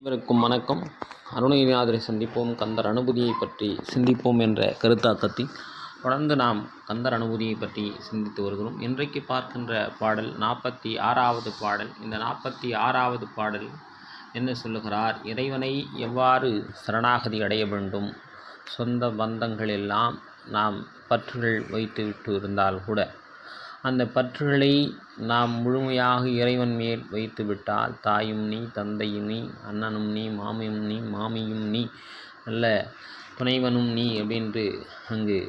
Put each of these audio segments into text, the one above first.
அனைவருக்கும் வணக்கம். அருணகிரிநாதரை சந்திப்போம், கந்தர் அனுபூதியை பற்றி சிந்திப்போம் என்ற கருத்தாக்கத்தில் தொடர்ந்து நாம் கந்தர் அனுபூதியை பற்றி சிந்தித்து வருகிறோம். இன்றைக்கு பார்க்கின்ற பாடல் 46வது பாடல். இந்த 46வது பாடல் என்ன சொல்லுகிறார்? இறைவனை எவ்வாறு சரணாகதி அடைய வேண்டும்? சொந்த பந்தங்கள் எல்லாம் நாம் பற்றுகள் வைத்துவிட்டு இருந்தால் கூட அந்த பற்றுகளை நாம் முழுமையாக இறைவன் மேல் வைத்துவிட்டால், தாயும் நீ, தந்தையும் நீ, அண்ணனும் நீ, மாமியும் நீ, மாமியும் நீ, நல்ல துணைவனும் நீ அப்படின்று அங்கு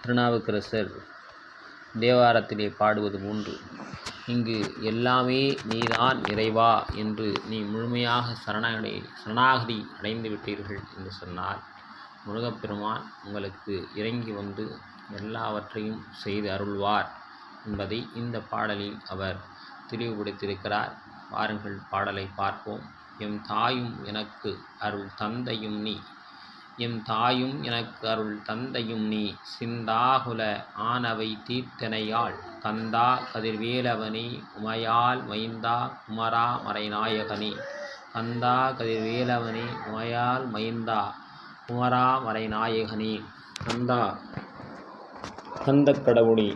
திருநாவுக்கரசர் தேவாரத்திலே பாடுவது போன்று, இங்கு எல்லாமே நீதான் இறைவா என்று நீ முழுமையாக சரணாகதி அடைந்து விட்டீர்கள் என்று சொன்னால், முருகப்பெருமான் உங்களுக்கு இறங்கி வந்து எல்லாவற்றையும் செய்து அருள்வார் என்பதை இந்த பாடலில் அவர் தெளிவுபடுத்தியிருக்கிறார். வாருங்கள் பாடலை பார்ப்போம். எம் தாயும் எனக்கு அருள் தந்தையும் நீ, எம் தாயும் எனக்கு அருள் தந்தையும் நீ, சிந்தாகுல ஆனவை தீர்த்தனையாள் கந்தா கதிர்வேலவனே, உமையால் மைந்தா குமரா மறைநாயகனே, கந்தா கதிர்வேலவனே, உமையால் மைந்தா குமரா மறைநாயகனே, கந்தா கந்தக் கடவுளே,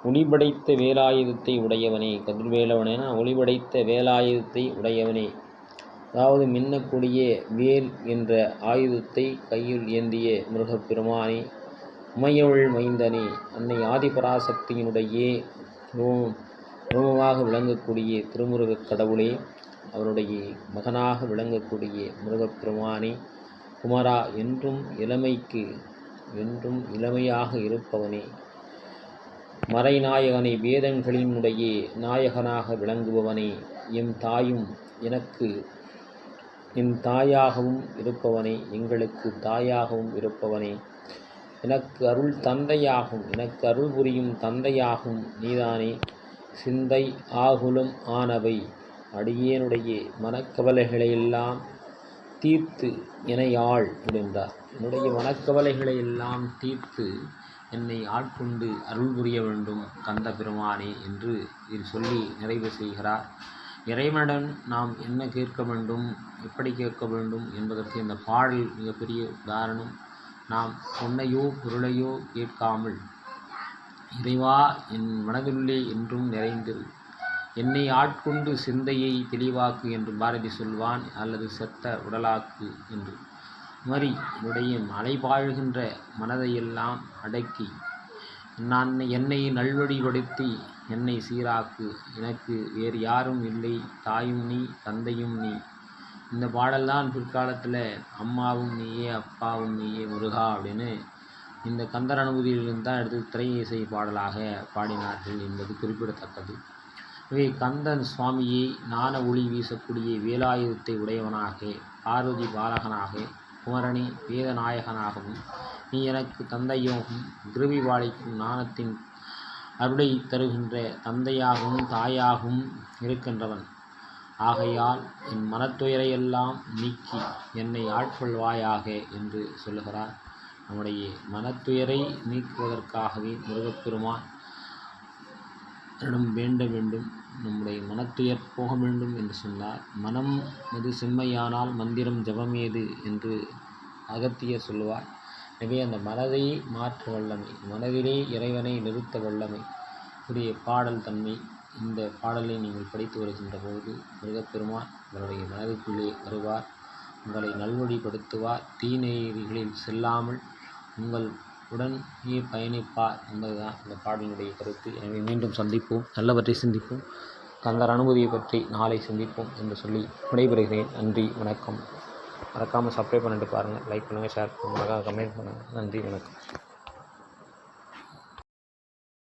ஒளிபடைத்த வேலாயுதத்தை உடையவனே. கதிர்வேலவனேனா ஒளிபடைத்த வேலாயுதத்தை உடையவனே, அதாவது மின்னக்கூடிய வேல் என்ற ஆயுதத்தை கையில் ஏந்திய முருகப்பெருமானே, உமையவள் மைந்தனே, அன்னை ஆதிபராசக்தியினுடைய ரூபமாக விளங்கக்கூடிய திருமுருகக் கடவுளே, அவருடைய மகனாக விளங்கக்கூடிய முருகப்பெருமானே, குமரா என்றும் இளமையாக இருப்பவனே, மறைநாயகனை வேதங்களினுடைய நாயகனாக விளங்குபவனே, எம் தாயும் எனக்கு என் தாயாகவும் இருப்பவனே, எங்களுக்கு தாயாகவும் இருப்பவனே, எனக்கு அருள் தந்தையாகும், எனக்கு அருள் புரியும் தந்தையாகும் நீதானே, சிந்தை ஆகுலம் ஆனவை அடியேனுடைய மனக்கவலைகளையெல்லாம் தீர்த்து எனையாள் என்றார். என்னுடைய மனக்கவலைகளை எல்லாம் தீர்த்து என்னை ஆட்கொண்டு அருள் புரிய வேண்டும் கந்த பெருமானே என்று இதில் சொல்லி நிறைவு செய்கிறார். இறைவனிடம் நாம் என்ன கேட்க வேண்டும், எப்படி கேட்க வேண்டும் என்பதற்கு இந்த பாடல் மிகப்பெரிய உதாரணம். நாம் பொன்னையோ பொருளையோ கேட்காமல், இறைவா என் மனதுள்ளே என்றும் நிறைந்திரு, என்னை ஆட்கொண்டு சிந்தையை தெளிவாக்கு என்று பாரதி சொல்வான், அல்லது செத்த உடலாக்கு என்று. மறி என்னுடைய அலைபாழ்கின்ற மனதையெல்லாம் அடக்கி என்னை நல்வழிப்படுத்தி என்னை சீராக்கு, எனக்கு வேறு யாரும் இல்லை, தாயும் நீ, தந்தையும் நீ. இந்த பாடல்தான் பிற்காலத்தில் அம்மாவும் நீயே, அப்பாவும் நீயே முருகா அப்படின்னு இந்த கந்தர் அனுபூதியிலிருந்து தான் எடுத்து திரை இசை பாடலாக பாடினார்கள் என்பது குறிப்பிடத்தக்கது. இவை கந்தன் சுவாமியை ஞான ஒளி வீசக்கூடிய வேலாயுதத்தை உடையவனாக, பார்வதி பாலகனாக, குமரனே வேதநாயகனாகவும், நீ எனக்கு தந்தையாகவும், கிருபி பாலிக்கும் ஞானத்தின் அருளை தருகின்ற தந்தையாகவும் தாயாகவும் இருக்கின்றவன். ஆகையால் என் மனத்துயரையெல்லாம் நீக்கி என்னை ஆட்கொள்வாயாக என்று சொல்லுகிறார். நம்முடைய மனத்துயரை நீக்குவதற்காகவே முருகப்பெருமான் வேண்ட வேண்டும், நம்முடைய மனத்துயர் போக வேண்டும் என்று சொன்னார். மனம் அது செம்மையானால் மந்திரம் ஜபமேது என்று அகத்தியர் சொல்லுவார். எனவே அந்த மனதை மாற்ற வல்லமை, மனதிலே இறைவனை நிறுத்த வல்லமை உடைய பாடல் தன்மை. இந்த பாடலை நீங்கள் படித்து வருகின்ற போது முருகப்பெருமான் உங்களுடைய மனதுக்குள்ளே வருவார், உங்களை நல்வழிப்படுத்துவார், தீநெறிகளில் செல்லாமல் உங்கள் உடனே பயணிப்பார் என்பதுதான் இந்த பாடலினுடைய கருத்து. எனவே மீண்டும் சந்திப்போம், நல்லவற்றை சிந்திப்போம், கந்தர் அனுபூதியை பற்றி நாளை சிந்திப்போம் என்று சொல்லி விடைபெறுகிறேன். நன்றி, வணக்கம். மறக்காமல் சப்ஸ்கிரைப் பண்ணிட்டு பாருங்கள், லைக் பண்ணுங்கள், ஷேர் பண்ணுங்கள், கமெண்ட் பண்ணுங்கள். நன்றி, வணக்கம்.